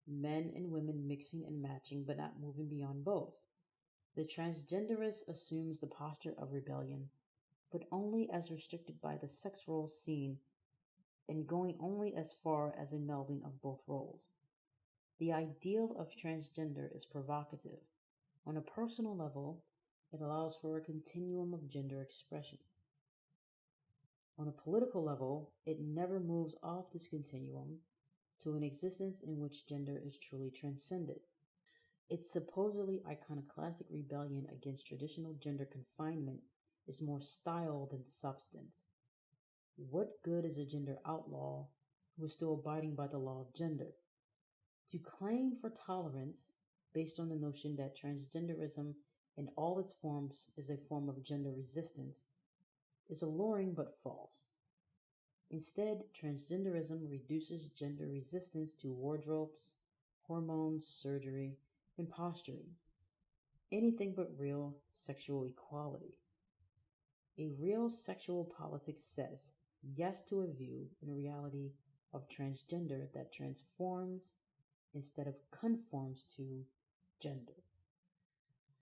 men and women mixing and matching but not moving beyond both. The transgenderist assumes the posture of rebellion, but only as restricted by the sex roles seen and going only as far as a melding of both roles. The ideal of transgender is provocative. On a personal level, it allows for a continuum of gender expression. On a political level, it never moves off this continuum to an existence in which gender is truly transcended. Its supposedly iconoclastic rebellion against traditional gender confinement is more style than substance. What good is a gender outlaw who is still abiding by the law of gender? To claim for tolerance based on the notion that transgenderism in all its forms is a form of gender resistance is alluring but false. Instead, transgenderism reduces gender resistance to wardrobes, hormones, surgery, and posturing. Anything but real sexual equality. A real sexual politics says yes to a view in reality of transgender that transforms instead of conforms to gender.